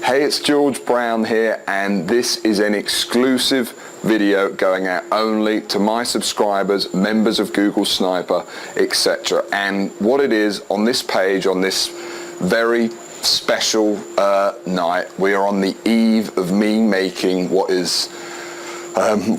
Hey, it's George Brown here, and this is an exclusive video going out only to my subscribers, members of Google Sniper, etc. And what it is on this page, on this very special night, we are on the eve of me making what is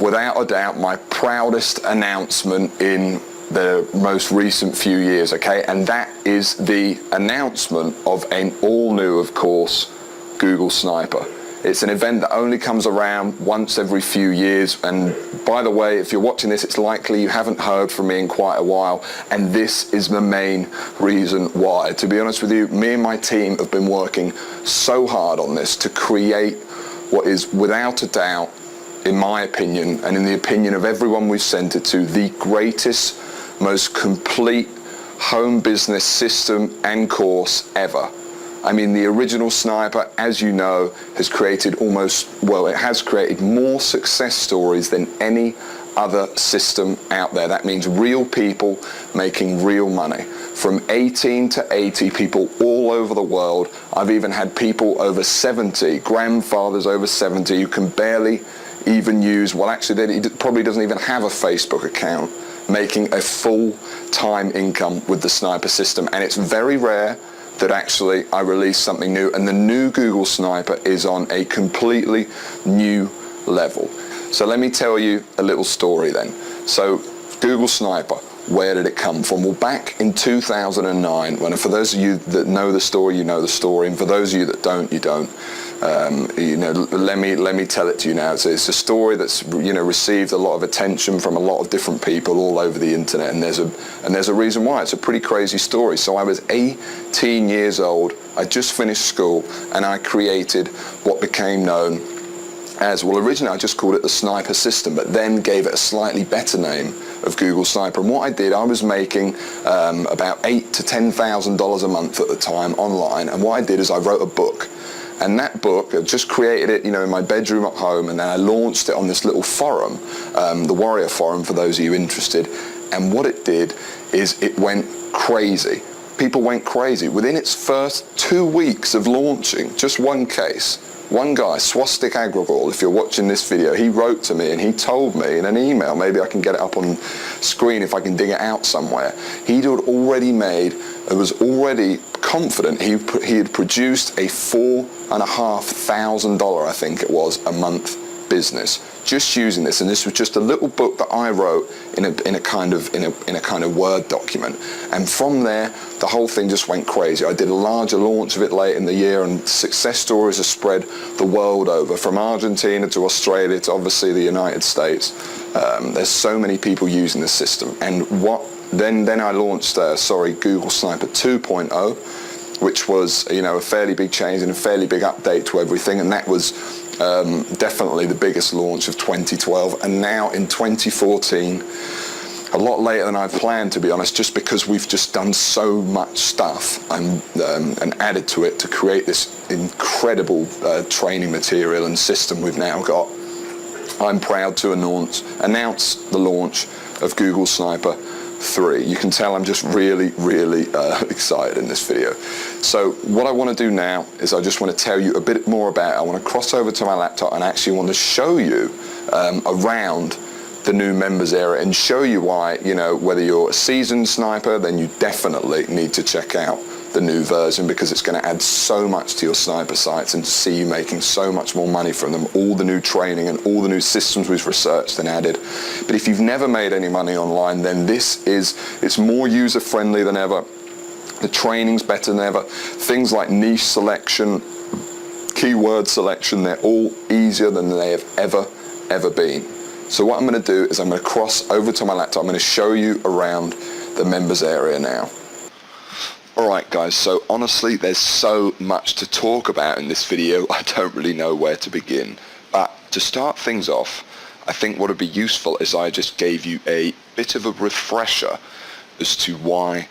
without a doubt my proudest announcement in the most recent few years, okay? And that is the announcement of an all-new, of course, Google Sniper. It's an event that only comes around once every few years, and by the way, if you're watching this, it's likely you haven't heard from me in quite a while, and this is the main reason why. To be honest with you, me and my team have been working so hard on this to create what is without a doubt, in my opinion, and in the opinion of everyone we've sent it to, the greatest, most complete home business system and course ever. I mean, the original Sniper, as you know, has created it has created more success stories than any other system out there. That means real people making real money. From 18 to 80 people all over the world. I've even had people over 70, grandfathers over 70, who can barely even use, well actually he probably doesn't even have a Facebook account, making a full-time income with the Sniper system. And it's very rare that actually I release something new, and the new Google Sniper is on a completely new level. So let me tell you a little story then. So Google Sniper, where did it come from? Well, back in 2009, when, for those of you that know the story, you know the story, and for those of you that don't, you don't. Let me tell it to you now. It's a story that's received a lot of attention from a lot of different people all over the internet, and there's a reason why. It's a pretty crazy story. So I was 18 years old. I just finished school, and I created what became known as, well, originally I just called it the Sniper system, but then gave it a slightly better name of Google Sniper. And what I did, I was making about $8,000 to $10,000 a month at the time online, and what I did is I wrote a book. And that book, I just created it, in my bedroom at home, and then I launched it on this little forum, the Warrior Forum, for those of you interested. And what it did is it went crazy. People went crazy. Within its first 2 weeks of launching, just one case, one guy, Swastik Agrawal, if you're watching this video, he wrote to me and he told me in an email, maybe I can get it up on screen if I can dig it out somewhere, he had already made, was already confident he had produced a $4,500, I think it was, a month business just using this. And this was just a little book that I wrote in a kind of Word document, and from there the whole thing just went crazy. I did a larger launch of it late in the year, and success stories have spread the world over, from Argentina to Australia to obviously the United States. There's so many people using the system. And then I launched Google Sniper 2.0, which was a fairly big change and a fairly big update to everything, and that was definitely the biggest launch of 2012. And now in 2014, a lot later than I planned, to be honest, just because we've just done so much stuff and added to it to create this incredible training material and system we've now got. I'm proud to announce the launch of Google Sniper 3. You can tell I'm just really excited in this video. So what I want to do now is I just want to tell you a bit more about it. I want to cross over to my laptop and actually want to show you around the new members area and show you why, whether you're a seasoned sniper, then you definitely need to check out the new version, because it's going to add so much to your sniper sites and to see you making so much more money from them, all the new training and all the new systems we've researched and added. But if you've never made any money online, then it's more user friendly than ever. The training's better than ever. Things like niche selection, keyword selection, they're all easier than they have ever been. So what I'm going to do is I'm going to cross over to my laptop. I'm going to show you around the members area now. Alright guys, so honestly there's so much to talk about in this video, I don't really know where to begin. But to start things off, I think what would be useful is I just gave you a bit of a refresher as to why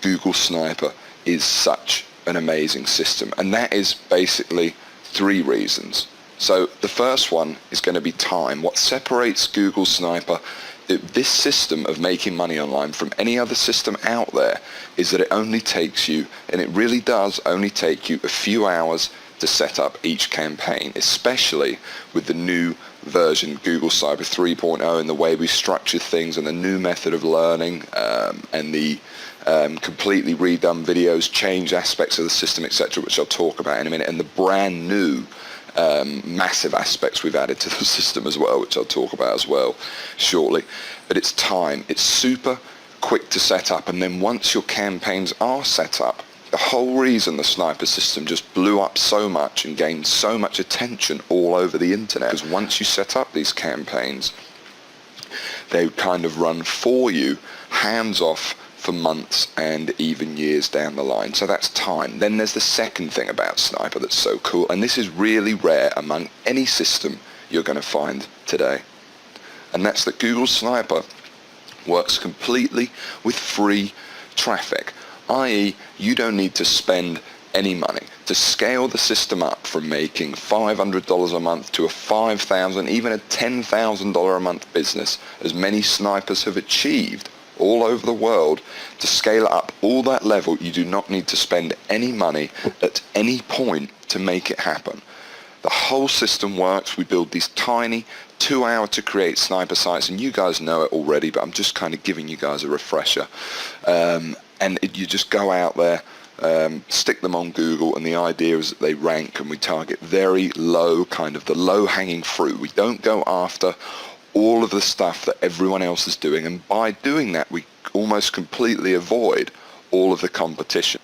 Google Sniper is such an amazing system. And that is basically 3 reasons. So the first one is going to be time. What separates Google Sniper, this system of making money online, from any other system out there, is that it only takes you, and it really does only take you, a few hours to set up each campaign, especially with the new version Google Sniper 3.0 and the way we structure things and the new method of learning, and the completely redone videos, change aspects of the system, etc., which I'll talk about in a minute, and the brand new massive aspects we've added to the system as well, which I'll talk about as well shortly. But it's time. It's super quick to set up, and then once your campaigns are set up, the whole reason the Sniper system just blew up so much and gained so much attention all over the internet is once you set up these campaigns, they kind of run for you, hands off, for months and even years down the line. So that's time. Then there's the second thing about Sniper that's so cool, and this is really rare among any system you're going to find today, and that's that Google Sniper works completely with free traffic, i.e. you don't need to spend any money to scale the system up from making $500 a month to a $5,000, even a $10,000 a month business, as many snipers have achieved all over the world. To scale it up all that level, you do not need to spend any money at any point to make it happen. The whole system works. We build these tiny 2-hour to create sniper sites, and you guys know it already, but I'm just kind of giving you guys a refresher. You just go out there, stick them on Google, and the idea is that they rank, and we target very low, kind of the low-hanging fruit. We don't go after all of the stuff that everyone else is doing, and by doing that we almost completely avoid all of the competition.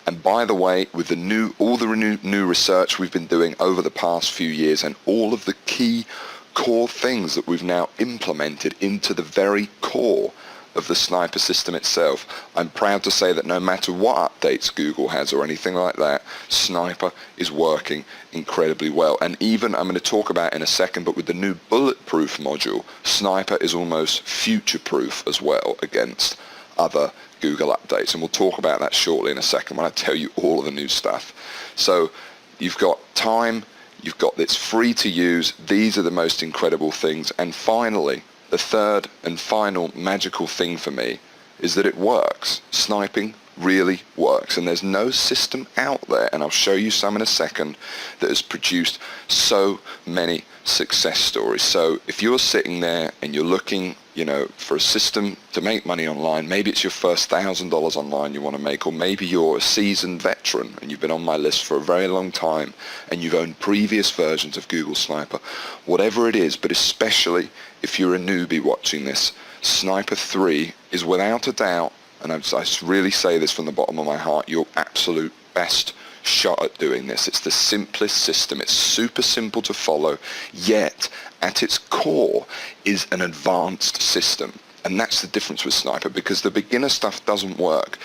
And by the way, with all the new research we've been doing over the past few years, and all of the key core things that we've now implemented into the very core of the Sniper system itself, I'm proud to say that no matter what updates Google has or anything like that, Sniper is working incredibly well. And even, I'm going to talk about in a second, but with the new bulletproof module, Sniper is almost future-proof as well against other Google updates. And we'll talk about that shortly in a second when I tell you all of the new stuff. So you've got time, you've got this free to use, these are the most incredible things. And finally, the third and final magical thing for me is that it works. Sniping really works, and there's no system out there, and I'll show you some in a second, that has produced so many success stories. So if you're sitting there and you're looking, for a system to make money online, maybe it's your first $1,000 online you want to make, or maybe you're a seasoned veteran and you've been on my list for a very long time and you've owned previous versions of Google Sniper, whatever it is, but especially if you're a newbie watching this, Sniper 3 is without a doubt, and I really say this from the bottom of my heart, your absolute best shot at doing this. It's the simplest system. It's super simple to follow, yet at its core is an advanced system. And that's the difference with Sniper, because the beginner stuff doesn't work.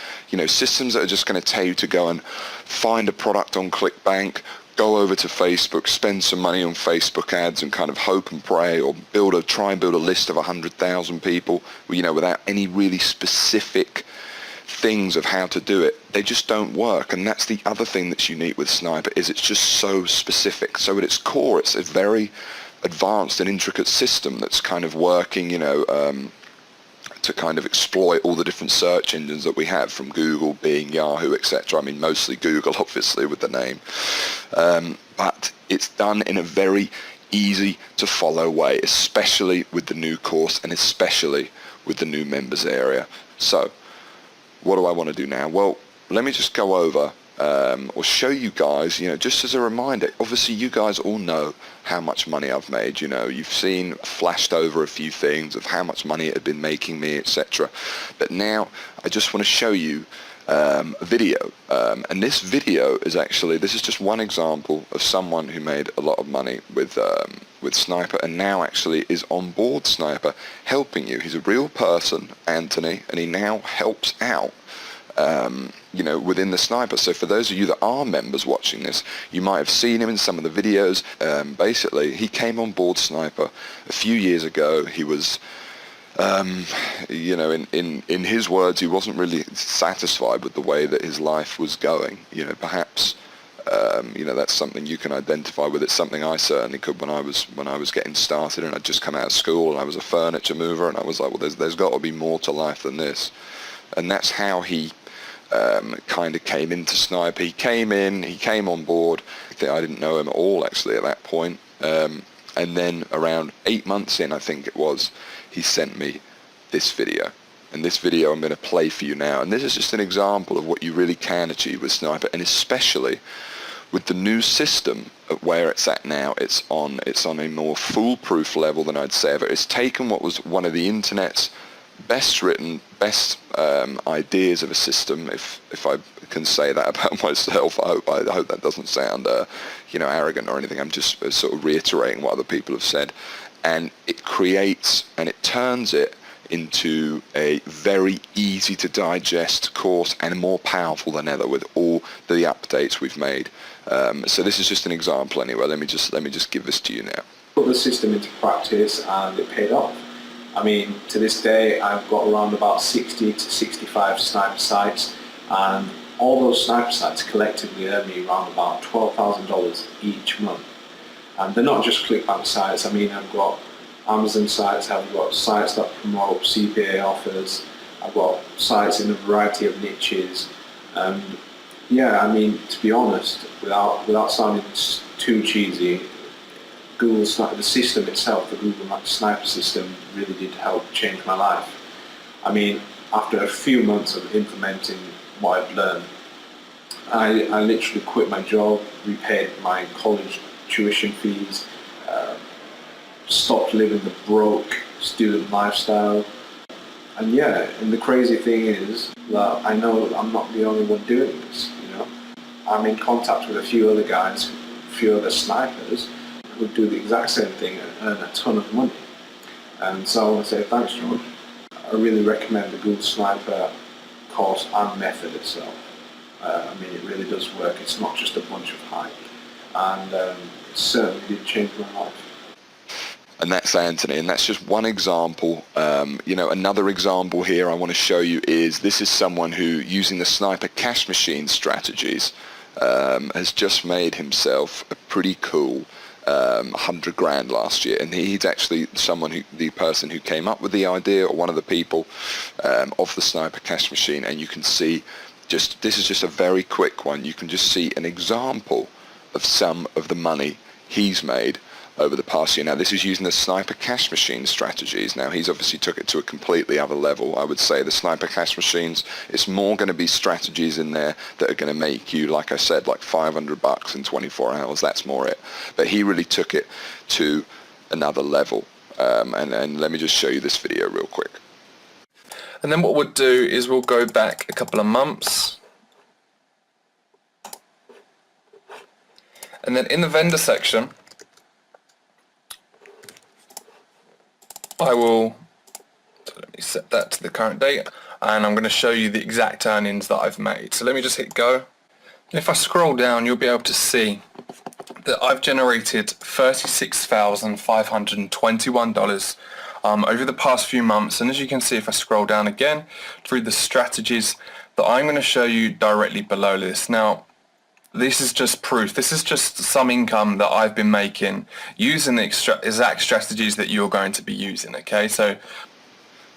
Systems that are just going to tell you to go and find a product on ClickBank, go over to Facebook, spend some money on Facebook ads and kind of hope and pray, or try and build a list of 100,000 people, without any really specific things of how to do it. They just don't work. And that's the other thing that's unique with Sniper, is it's just so specific. So at its core, it's a very advanced and intricate system that's kind of working, to kind of exploit all the different search engines that we have, from Google, Bing, Yahoo, etc. I mean, mostly Google, obviously, with the name. But it's done in a very easy to follow way, especially with the new course and especially with the new members area. So what do I want to do now? Well, let me just go over or show you guys, just as a reminder. Obviously, you guys all know how much money I've made. You've seen, flashed over a few things of how much money it had been making me, etc. But now I just want to show you a video. And this video is actually, this is just one example of someone who made a lot of money with Sniper, and now actually is on board Sniper, helping you. He's a real person, Anthony, and he now helps out within the Sniper. So for those of you that are members watching this, you might have seen him in some of the videos. Basically, he came on board Sniper a few years ago. He was, in his words, he wasn't really satisfied with the way that his life was going. Perhaps, that's something you can identify with. It's something I certainly could when I was getting started, and I'd just come out of school and I was a furniture mover, and I was like, well, there's got to be more to life than this. And that's how he kind of came into Sniper. He came on board. I didn't know him at all actually at that point. And then around 8 months in, I think it was, he sent me this video. And this video I'm going to play for you now. And this is just an example of what you really can achieve with Sniper, and especially with the new system of where it's at now. It's on a more foolproof level than I'd say ever. It's taken what was one of the internet's best written, best ideas of a system, if I can say that about myself. I hope that doesn't sound arrogant or anything. I'm just sort of reiterating what other people have said. And it creates and it turns it into a very easy to digest course, and more powerful than ever with all the updates we've made. So this is just an example anyway. Let me just give this to you now. Put the system into practice and it paid off. I mean, to this day I've got around about 60 to 65 Sniper sites, and all those Sniper sites collectively earn me around about $12,000 each month. And they're not just ClickBank sites. I mean, I've got Amazon sites, I've got sites that promote CPA offers, I've got sites in a variety of niches. Yeah, I mean, to be honest, without sounding too cheesy, Google Sniper, the system itself, the Google Sniper system, really did help change my life. I mean, after a few months of implementing what I've learned, I literally quit my job, repaid my college tuition fees, stopped living the broke student lifestyle. And yeah, and the crazy thing is that I know I'm not the only one doing this, I'm in contact with a few other guys, a few other snipers who do the exact same thing and earn a ton of money. And so I want to say thanks, George. I really recommend the Google Sniper course and method itself. I mean, it really does work. It's not just a bunch of hype. And it certainly did change my life. And that's Anthony, and that's just one example. Another example here I want to show you is this is someone who, using the Sniper cash machine strategies, has just made himself a pretty cool 100 grand last year. And he's actually the person who came up with the idea, or one of the people of the Sniper cash machine. And you can see, this is just a very quick one. You can just see an example of some of the money he's made over the past year. Now, this is using the Sniper cash machine strategies. Now, he's obviously took it to a completely other level. I would say the Sniper cash machines, it's more going to be strategies in there that are going to make you, like I said, like $500 in 24 hours. That's more it. But he really took it to another level. And let me just show you this video real quick. And then what we'll do is we'll go back a couple of months. And then in the vendor section, let me set that to the current date, and I'm going to show you the exact earnings that I've made. So let me just hit go. And if I scroll down, you'll be able to see that I've generated $36,521 over the past few months. And as you can see, if I scroll down again through the strategies that I'm going to show you directly below this. Now, this is just proof. This is just some income that I've been making using the exact strategies that you're going to be using, okay? So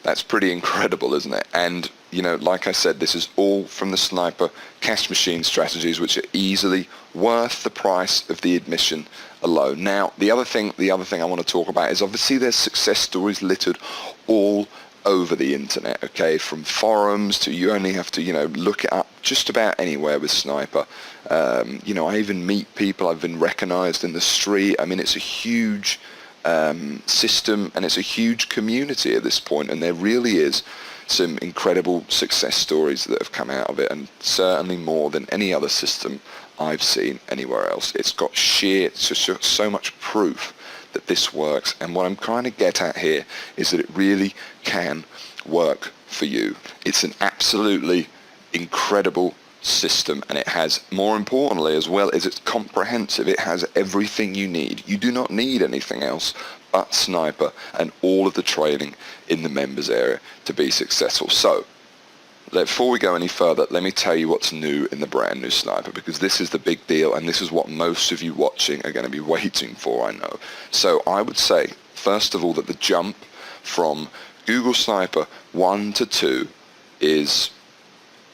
that's pretty incredible, isn't it? And, like I said, this is all from the Sniper cash machine strategies, which are easily worth the price of the admission alone. Now, the other thing I want to talk about is obviously there's success stories littered all over the internet, okay, from forums to, you only have to look it up just about anywhere with Sniper. I even meet people. I've been recognized in the street. I mean, it's a huge system, and it's a huge community at this point, and there really is some incredible success stories that have come out of it, and certainly more than any other system I've seen anywhere else. It's got so much proof that this works, and what I'm trying to get at here is that it really can work for you. It's an absolutely incredible system, and it has, more importantly as well, is it's comprehensive. It has everything you need. You do not need anything else but Sniper and all of the training in the members area to be successful. So before we go any further, let me tell you what's new in the brand new Sniper, because this is the big deal, and this is what most of you watching are going to be waiting for, I know. So I would say, first of all, that the jump from Google Sniper 1 to 2 is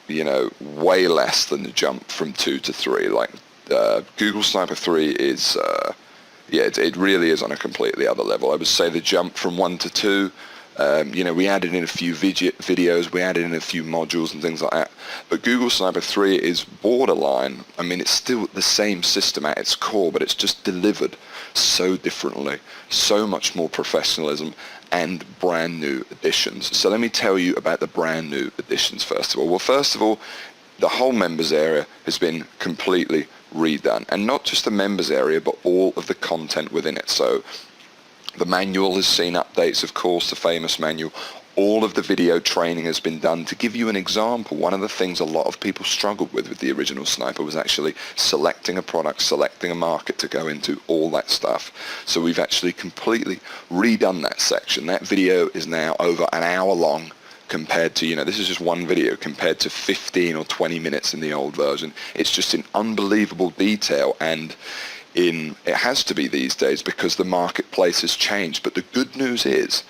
you know, way less than the jump from 2 to 3. Like Google Sniper 3 is, yeah, it really is on a completely other level. I would say the jump from 1 to 2, you know, we added in a few videos, we added in a few modules and things like that. But Google Sniper 3 is borderline. I mean, it's still the same system at its core, but it's just delivered so differently, so much more professionalism and brand new additions. So let me tell you about the brand new additions first of all. Well, first of all, the whole members area has been completely redone, and not just the members area, but all of the content within it. So the manual has seen updates, of course, the famous manual. All of the video training has been done. To give you an example, one of the things a lot of people struggled with the original Sniper was actually selecting a product, selecting a market to go into, all that stuff. So we've actually completely redone that section. That video is now over an hour long compared to, you know, this is just one video compared to 15 or 20 minutes in the old version. It's just in unbelievable detail, and it has to be these days because the marketplace has changed. But the good news is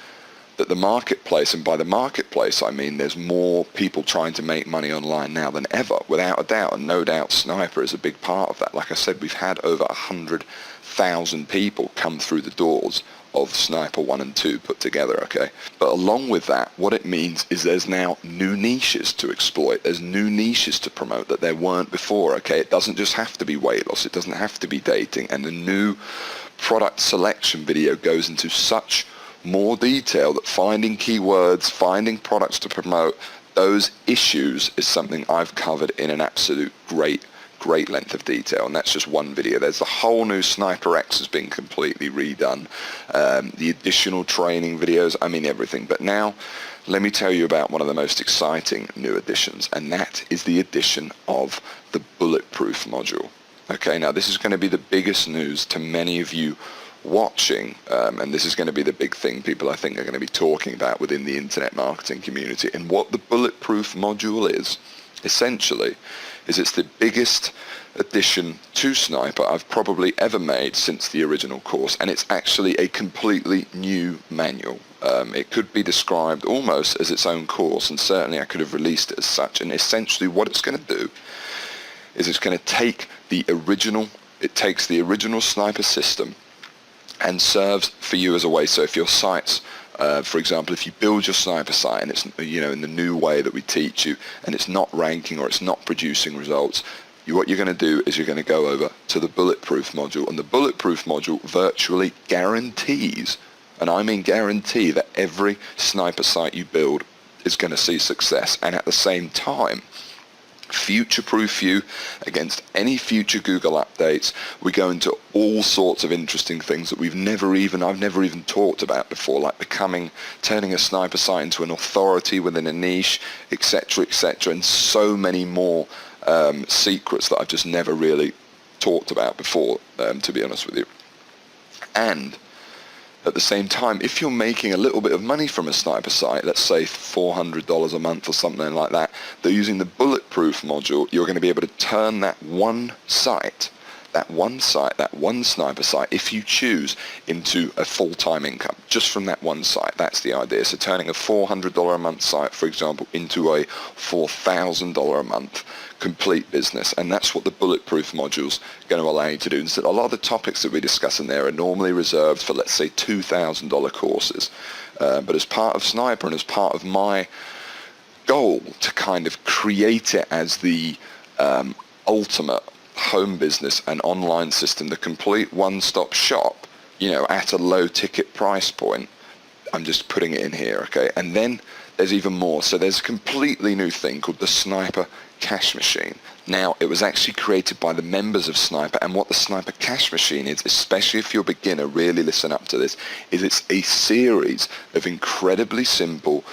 that the marketplace, and by the marketplace I mean there's more people trying to make money online now than ever, without a doubt, and no doubt Sniper is a big part of that. Like I said, we've had over 100,000 people come through the doors of Sniper 1 and 2 put together, okay? But along with that, what it means is there's now new niches to exploit. There's new niches to promote that there weren't before, okay? It doesn't just have to be weight loss. It doesn't have to be dating. And the new product selection video goes into such more detail that finding keywords, finding products to promote, those issues is something I've covered in an absolute great length of detail, and that's just one video. There's the whole new Sniper X has been completely redone, the additional training videos, I mean everything. But now let me tell you about one of the most exciting new additions, and that is the addition of the bulletproof module. Okay, now this is going to be the biggest news to many of you watching, and this is going to be the big thing people I think are going to be talking about within the internet marketing community. And what the bulletproof module is, essentially, is it's the biggest addition to Sniper I've probably ever made since the original course, and it's actually a completely new manual. It could be described almost as its own course, and certainly I could have released it as such. And essentially what it's going to do is it's going to take the original, it takes the original Sniper system and serves for you as a way. So if your sites, for example, if you build your Sniper site and it's, you know, in the new way that we teach you, and it's not ranking or it's not producing results, what you're going to do is you're going to go over to the bulletproof module, and the bulletproof module virtually guarantees, and I mean guarantee, that every Sniper site you build is going to see success, and at the same time future-proof you against any future Google updates. We go into all sorts of interesting things that I've never even talked about before, like turning a Sniper site into an authority within a niche, etc., and so many more secrets that I've just never really talked about before, to be honest with you. And at the same time, if you're making a little bit of money from a Sniper site, let's say $400 a month or something like that, they're using the bulletproof module, you're going to be able to turn that one Sniper site, if you choose, into a full-time income, just from that one site. That's the idea. So turning a $400 a month site, for example, into a $4,000 a month complete business, and that's what the bulletproof module's going to allow you to do. And so a lot of the topics that we discuss in there are normally reserved for, let's say, $2,000 courses, but as part of Sniper and as part of my goal to kind of create it as the ultimate home business and online system, the complete one-stop shop, you know, at a low ticket price point, I'm just putting it in here, okay? And then there's even more. So there's a completely new thing called the Sniper Cash Machine. Now, it was actually created by the members of Sniper, and what the Sniper Cash Machine is, especially if you're a beginner, really listen up to this, is it's a series of incredibly simple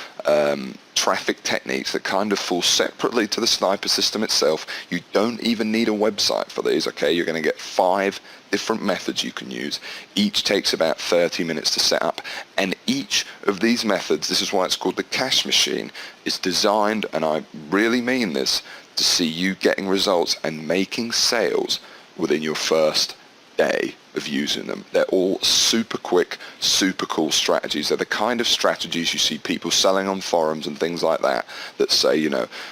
traffic techniques that kind of fall separately to the Sniper system itself. You don't even need a website for these, okay? You're going to get 5 different methods you can use. Each takes about 30 minutes to set up, and each of these methods, this is why it's called the Cash Machine, is designed, and I really mean this, to see you getting results and making sales within your first day of using them. They're all super quick, super cool strategies. They're the kind of strategies you see people selling on forums and things like that say,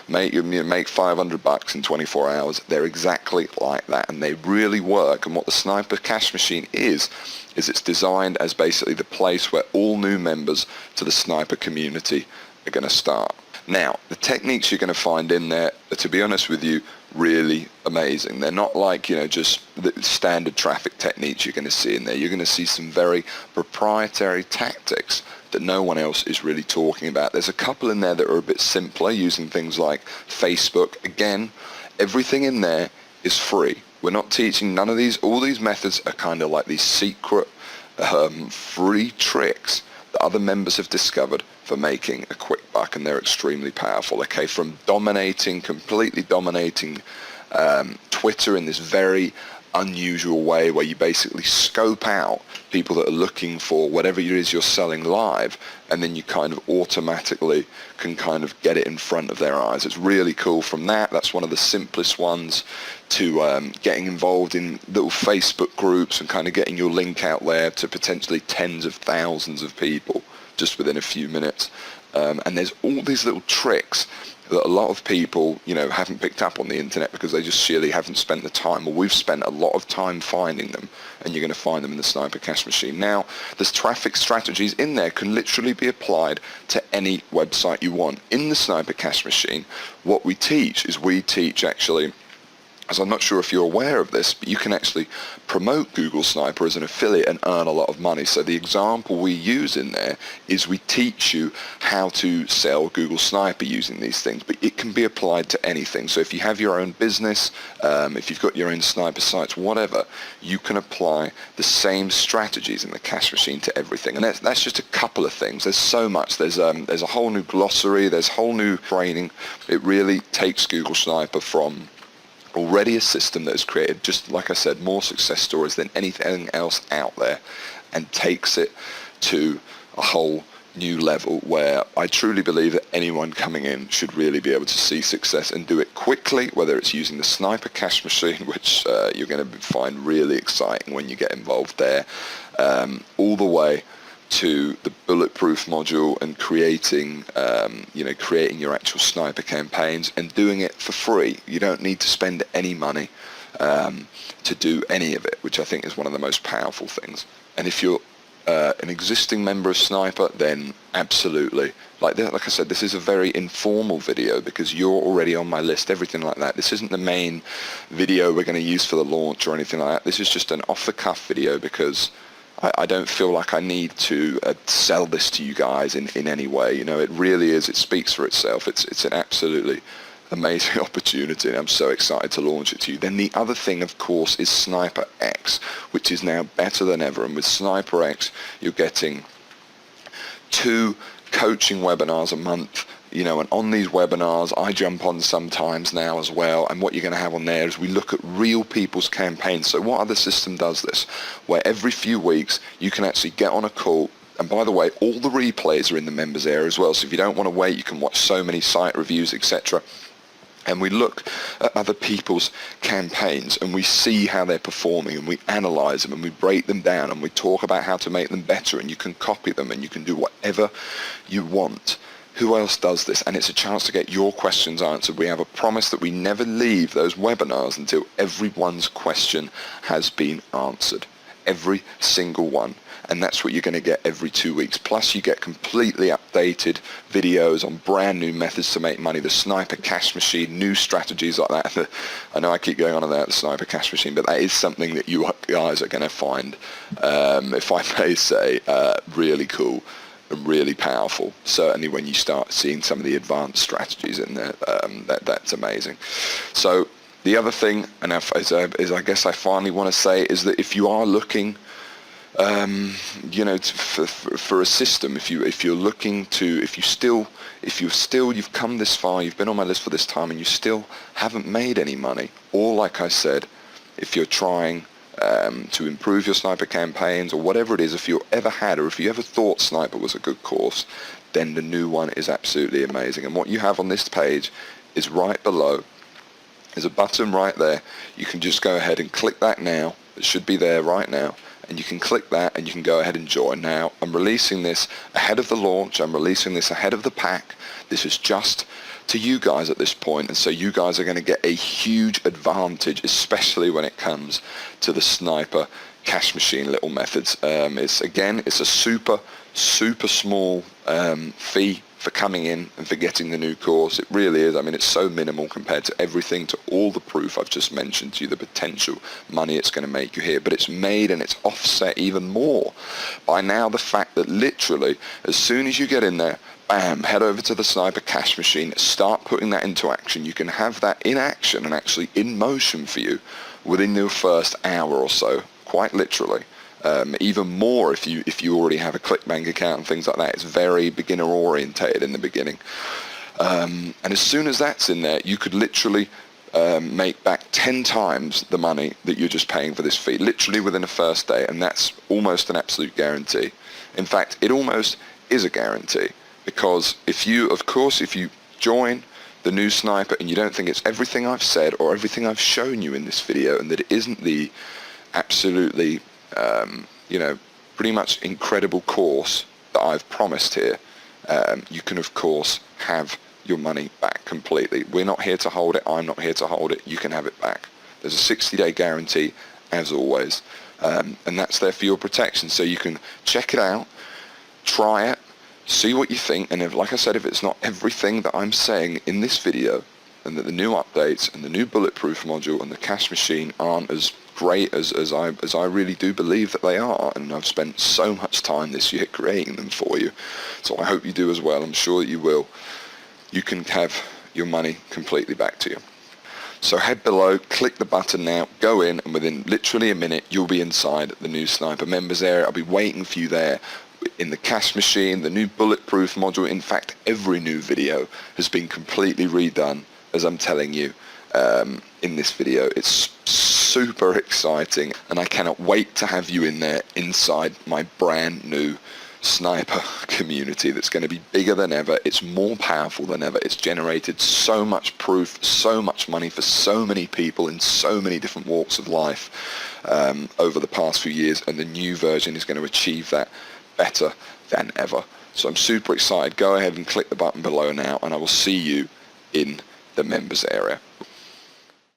make $500 in 24 hours. They're exactly like that, and they really work. And what the Sniper Cash Machine is it's designed as basically the place where all new members to the Sniper community are going to start. Now, the techniques you're going to find in there are, to be honest with you, really amazing. They're not like, just the standard traffic techniques you're going to see in there. You're going to see some very proprietary tactics that no one else is really talking about. There's a couple in there that are a bit simpler, using things like Facebook. Again, everything in there is free. We're not teaching none of these. All these methods are kind of like these secret free tricks that other members have discovered for making a quick buck, and they're extremely powerful. Okay, from completely dominating Twitter in this very unusual way where you basically scope out people that are looking for whatever it is you're selling live, and then you kind of automatically can kind of get it in front of their eyes. It's really cool. From that's one of the simplest ones, to getting involved in little Facebook groups and kind of getting your link out there to potentially tens of thousands of people just within a few minutes. And there's all these little tricks that a lot of people, haven't picked up on the internet because they just sheerly haven't spent the time. Well, we've spent a lot of time finding them, and you're going to find them in the Sniper Cash Machine. Now, there's traffic strategies in there can literally be applied to any website you want. In the Sniper Cash Machine, what we teach actually, as I'm not sure if you're aware of this, but you can actually promote Google Sniper as an affiliate and earn a lot of money. So the example we use in there is we teach you how to sell Google Sniper using these things, but it can be applied to anything. So if you have your own business, if you've got your own sniper sites, whatever, you can apply the same strategies in the Cash Machine to everything. And that's just a couple of things. There's so much. There's a whole new glossary. There's whole new training. It really takes Google Sniper from already a system that has created, just like I said, more success stories than anything else out there, and takes it to a whole new level where I truly believe that anyone coming in should really be able to see success and do it quickly, whether it's using the Sniper Cash Machine, which you're going to find really exciting when you get involved there, all the way to the bulletproof module and creating your actual sniper campaigns and doing it for free. You don't need to spend any money to do any of it, which I think is one of the most powerful things. And if you're an existing member of Sniper, then absolutely. Like I said, this is a very informal video because you're already on my list, everything like that. This isn't the main video we're going to use for the launch or anything like that. This is just an off-the-cuff video because I don't feel like I need to sell this to you guys in any way. It really is. It speaks for itself. It's an absolutely amazing opportunity, and I'm so excited to launch it to you. Then the other thing, of course, is Sniper X, which is now better than ever. And with Sniper X, you're getting 2 coaching webinars a month. And on these webinars, I jump on sometimes now as well, and what you're going to have on there is we look at real people's campaigns. So what other system does this? Where every few weeks, you can actually get on a call, and by the way, all the replays are in the members area as well, so if you don't want to wait, you can watch so many site reviews, etc. And we look at other people's campaigns and we see how they're performing, and we analyze them and we break them down and we talk about how to make them better, and you can copy them and you can do whatever you want. Who else does this? And it's a chance to get your questions answered. We have a promise that we never leave those webinars until everyone's question has been answered. Every single one. And that's what you're going to get every 2 weeks. Plus you get completely updated videos on brand new methods to make money, the Sniper Cash Machine, new strategies like that. I know I keep going on about the Sniper Cash Machine, but that is something that you guys are going to find, if I may say, really cool and really powerful. Certainly when you start seeing some of the advanced strategies in there, that's amazing. So the other thing, and as I guess I finally want to say, is that if you are looking for a system, if you've come this far, you've been on my list for this time and you still haven't made any money, or like I said, if you're trying to improve your sniper campaigns or whatever it is, if you ever had or if you ever thought Sniper was a good course, then the new one is absolutely amazing. And what you have on this page is right below. There's a button right there. You can just go ahead and click that now, that should be there right now, and you can click that and you can go ahead and join. Now, I'm releasing this ahead of the launch, I'm releasing this ahead of the pack. This is just to you guys at this point, and so you guys are going to get a huge advantage, especially when it comes to the Sniper Cash Machine Little Methods. It's a super small fee for coming in and for getting the new course. It really is. I mean, it's so minimal compared to everything, to all the proof I've just mentioned to you, the potential money it's going to make you here. But it's made and it's offset even more by now the fact that literally as soon as you get in there, bam, head over to the Sniper Cash Machine, start putting that into action. You can have that in action and actually in motion for you within your first hour or so, quite literally. Even more if you already have a ClickBank account and things like that. It's very beginner orientated in the beginning. And as soon as that's in there, you could literally make back 10 times the money that you're just paying for this fee, literally within the first day, and that's almost an absolute guarantee. In fact, it almost is a guarantee, because if you join the new Sniper and you don't think it's everything I've said or everything I've shown you in this video, and that it isn't the absolutely pretty much incredible course that I've promised here, you can of course have your money back completely. We're not here to hold it, I'm not here to hold it, you can have it back. There's a 60-day guarantee as always, and that's there for your protection, so you can check it out, try it, see what you think, and if, like I said, if it's not everything that I'm saying in this video, and that the new updates and the new bulletproof module and the cash machine aren't as great as I really do believe that they are, and I've spent so much time this year creating them for you, so I hope you do as well. I'm sure that you will. You can have your money completely back to you. So head below, click the button now, go in, and within literally a minute you'll be inside the new Sniper members area. I'll be waiting for you there in the cash machine, the new bulletproof module. In fact, every new video has been completely redone, as I'm telling you in this video. It's super exciting, and I cannot wait to have you in there inside my brand new Sniper community that's going to be bigger than ever. It's more powerful than ever. It's generated so much proof, so much money for so many people in so many different walks of life over the past few years, and the new version is going to achieve that better than ever. So I'm super excited. Go ahead and click the button below now, and I will see you in the members area.